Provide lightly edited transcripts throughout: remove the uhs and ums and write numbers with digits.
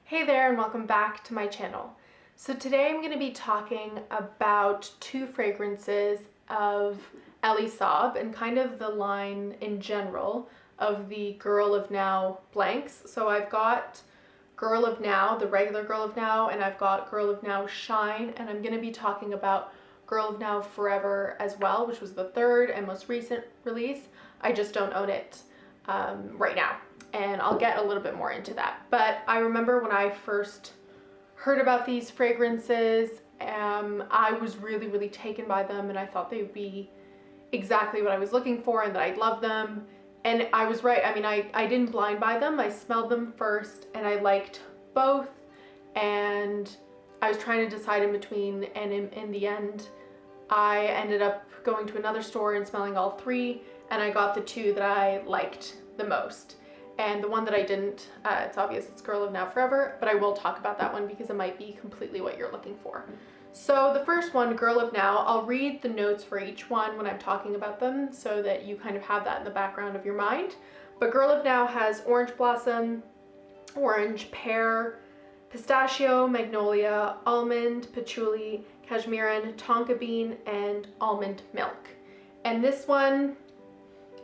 Hey there and welcome back to my channel. So today I'm going to be talking about two fragrances of Elie Saab and kind of the line in general of the Girl of Now blanks. So I've got Girl of Now, the regular Girl of Now, and I've got Girl of Now Shine, and I'm going to be talking about Girl of Now Forever as well, which was the third and most recent release. I just don't own it right now, and I'll get a little bit more into that. But I remember when I first heard about these fragrances, I was really taken by them, and I thought they would be exactly what I was looking for and that I'd love them. And I was right. I mean, I didn't blind buy them. I smelled them first and I liked both, and I was trying to decide in between, and in the end I ended up going to another store and smelling all three, and I got the two that I liked the most. And the one that I didn't, it's obvious it's Girl of Now Forever, but I will talk about that one because it might be completely what you're looking for. So the first one, Girl of Now, I'll read the notes for each one when I'm talking about them so that you kind of have that in the background of your mind. But Girl of Now has orange blossom, orange pear, pistachio, magnolia, almond, patchouli, cashmeran, tonka bean, and almond milk. And this one,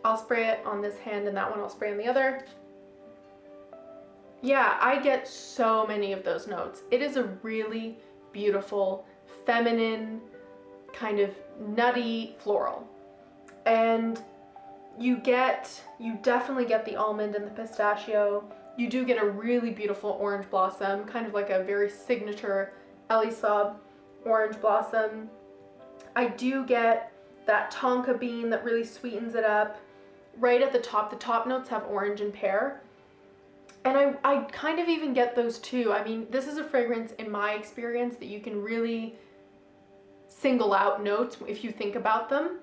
I'll spray it on this hand and that one I'll spray on the other. Yeah, I get so many of those notes. It is a really beautiful, feminine, kind of nutty floral. And you definitely get the almond and the pistachio. You do get a really beautiful orange blossom, kind of like a very signature Elie Saab orange blossom. I do get that tonka bean that really sweetens it up. Right at the top notes have orange and pear. And I kind of even get those too. I mean, this is a fragrance, in my experience, that you can really single out notes if you think about them,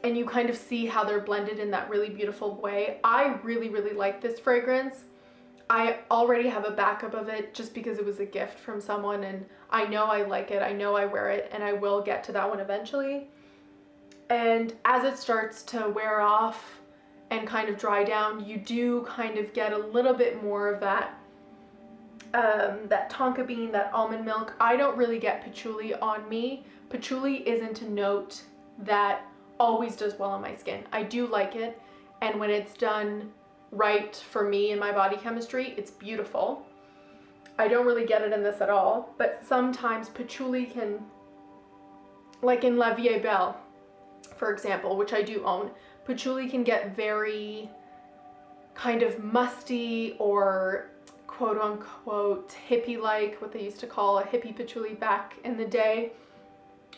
and you kind of see how they're blended in that really beautiful way. I really like this fragrance. I already have a backup of it just because it was a gift from someone, and I know I like it, I know I wear it, and I will get to that one eventually. And as it starts to wear off and kind of dry down, you do kind of get a little bit more of that that tonka bean, that almond milk. I don't really get patchouli on me. Patchouli isn't a note that always does well on my skin. I do like it, and when it's done right for me and my body chemistry, it's beautiful. I don't really get it in this at all, but sometimes patchouli can, like in La Vie Est Belle, for example, which I do own, patchouli can get very kind of musty or quote unquote hippie-like, what they used to call a hippie patchouli back in the day,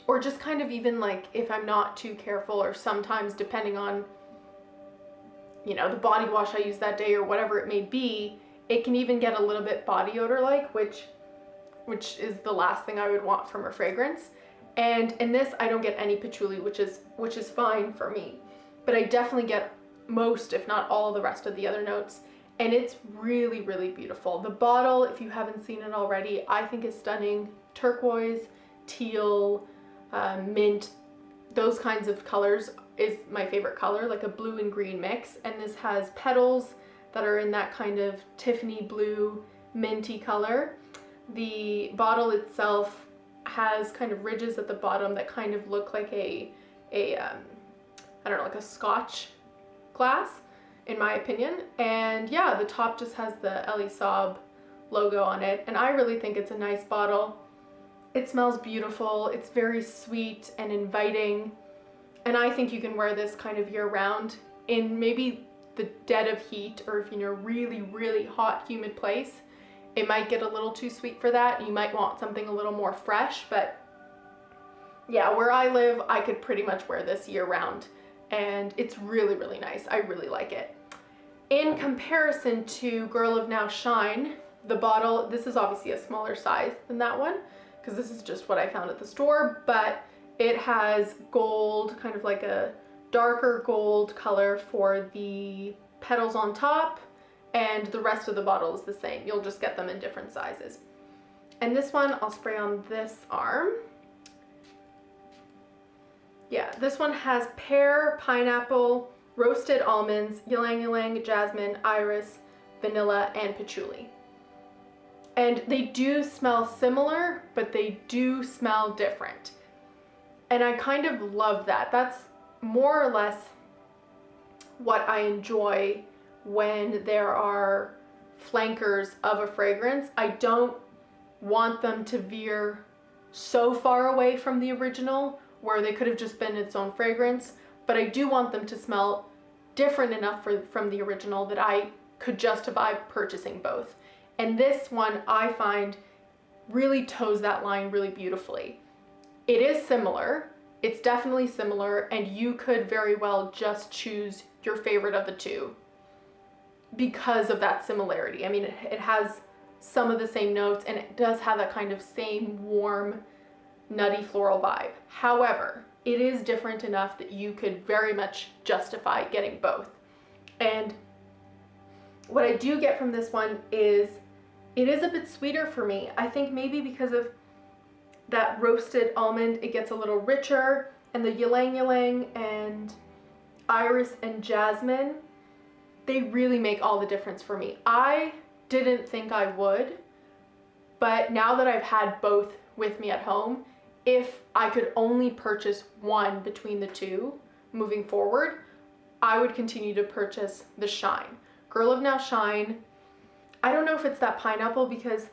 or just kind of even like if I'm not too careful, or sometimes depending on, you know, the body wash I use that day or whatever it may be, it can even get a little bit body odor-like, which is the last thing I would want from a fragrance. And in this, I don't get any patchouli, which is fine for me. But I definitely get most, if not all, the rest of the other notes. And it's really beautiful. The bottle, if you haven't seen it already, I think is stunning. Turquoise, teal, mint, those kinds of colors is my favorite color, like a blue and green mix. And this has petals that are in that kind of Tiffany blue, minty color. The bottle itself has kind of ridges at the bottom that kind of look like I don't know, like a Scotch glass, in my opinion. And yeah, the top just has the Elie Saab logo on it, and I really think it's a nice bottle. It smells beautiful, it's very sweet and inviting, and I think you can wear this kind of year-round in maybe the dead of heat, or if you're in a really hot, humid place. It might get a little too sweet for that. You might want something a little more fresh, but yeah, where I live, I could pretty much wear this year-round, and it's really nice. I really like it. In comparison to Girl of Now Shine, the bottle, this is obviously a smaller size than that one, because this is just what I found at the store, but it has gold, kind of like a darker gold color for the petals on top, and the rest of the bottle is the same. You'll just get them in different sizes. And this one, I'll spray on this arm. Yeah, this one has pear, pineapple, roasted almonds, ylang ylang, jasmine, iris, vanilla, and patchouli. And they do smell similar, but they do smell different. And I kind of love that. That's more or less what I enjoy when there are flankers of a fragrance. I don't want them to veer so far away from the original where they could have just been its own fragrance, but I do want them to smell different enough from the original that I could justify purchasing both. And this one I find really toes that line really beautifully. It is similar, it's definitely similar, and you could very well just choose your favorite of the two because of that similarity. I mean, it has some of the same notes and it does have that kind of same warm, nutty floral vibe. However, it is different enough that you could very much justify getting both. And what I do get from this one is it is a bit sweeter for me. I think maybe because of that roasted almond, it gets a little richer, and the ylang ylang and iris and jasmine, they really make all the difference for me. I didn't think I would, but now that I've had both with me at home, if I could only purchase one between the two moving forward, I would continue to purchase the Shine. Girl of Now Shine, I don't know if it's that pineapple because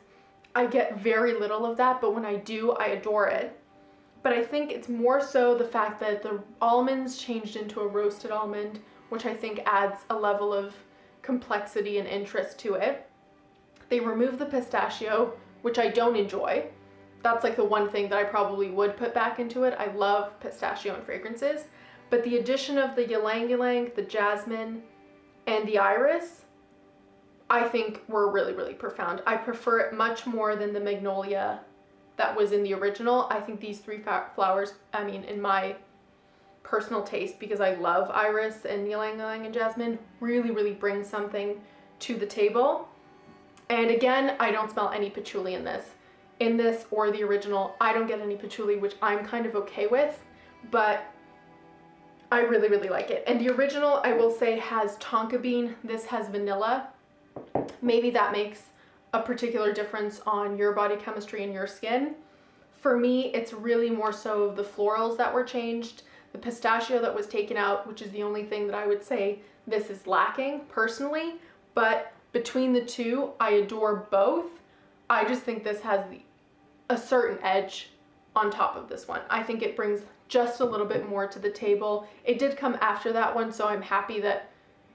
I get very little of that, but when I do, I adore it. But I think it's more so the fact that the almonds changed into a roasted almond, which I think adds a level of complexity and interest to it. They remove the pistachio, which I don't enjoy. That's like the one thing that I probably would put back into it. I love pistachio and fragrances, but the addition of the ylang ylang, the jasmine, and the iris, I think were really, really profound. I prefer it much more than the magnolia that was in the original. I think these three flowers, I mean, in my personal taste, because I love iris and ylang ylang and jasmine, really, really bring something to the table. And again, I don't smell any patchouli in this. In this or the original, I don't get any patchouli, which I'm kind of okay with, but I really, really like it. And the original, I will say, has tonka bean. This has vanilla. Maybe that makes a particular difference on your body chemistry and your skin. For me, it's really more so the florals that were changed, the pistachio that was taken out, which is the only thing that I would say this is lacking personally. But between the two, I adore both. I just think this has a certain edge on top of this one. I think it brings just a little bit more to the table. It did come after that one, so I'm happy that,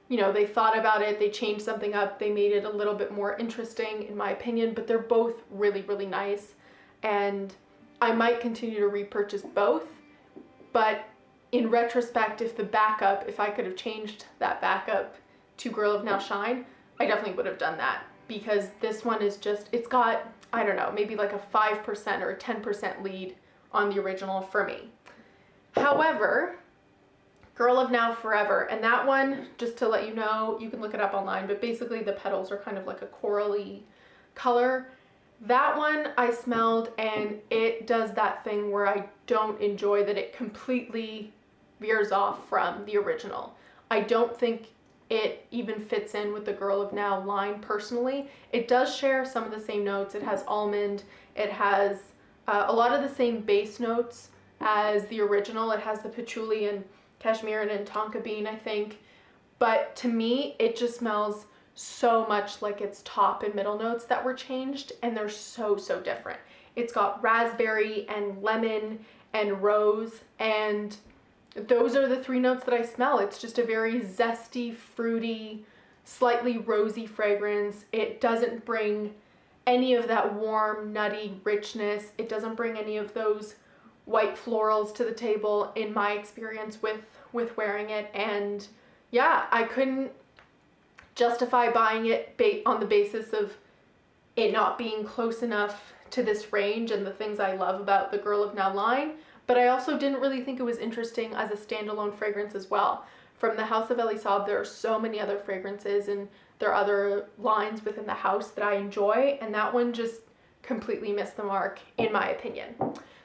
you know, they thought about it, they changed something up, they made it a little bit more interesting in my opinion, but they're both really, really nice. And I might continue to repurchase both, but in retrospect, if I could have changed that backup to Girl of Now Shine, I definitely would have done that, because this one is just, it's got, I don't know, maybe like a 5% or a 10% lead on the original for me. However, Girl of Now Forever, and that one, just to let you know, you can look it up online, but basically the petals are kind of like a corally color. That one I smelled, and it does that thing where I don't enjoy that it completely veers off from the original. I don't think it even fits in with the Girl of Now line personally. It does share some of the same notes. It has almond, it has a lot of the same base notes as the original. It has the patchouli and cashmere and tonka bean, I think. But to me, it just smells so much like its top and middle notes that were changed, and they're so, so different. It's got raspberry and lemon and rose, and those are the three notes that I smell. It's just a very zesty, fruity, slightly rosy fragrance. It doesn't bring any of that warm, nutty richness. It doesn't bring any of those white florals to the table in my experience with wearing it. And yeah, I couldn't justify buying it on the basis of it not being close enough to this range and the things I love about the Girl of Now line. But I also didn't really think it was interesting as a standalone fragrance as well. From the House of Elie Saab, there are so many other fragrances and there are other lines within the house that I enjoy, and that one just completely missed the mark in my opinion.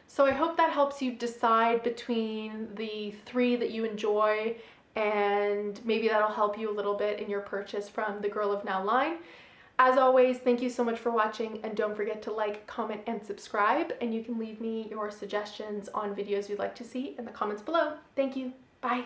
So I hope that helps you decide between the three that you enjoy, and maybe that'll help you a little bit in your purchase from the Girl of Now line. As always, thank you so much for watching, and don't forget to like, comment, and subscribe, and you can leave me your suggestions on videos you'd like to see in the comments below. Thank you. Bye.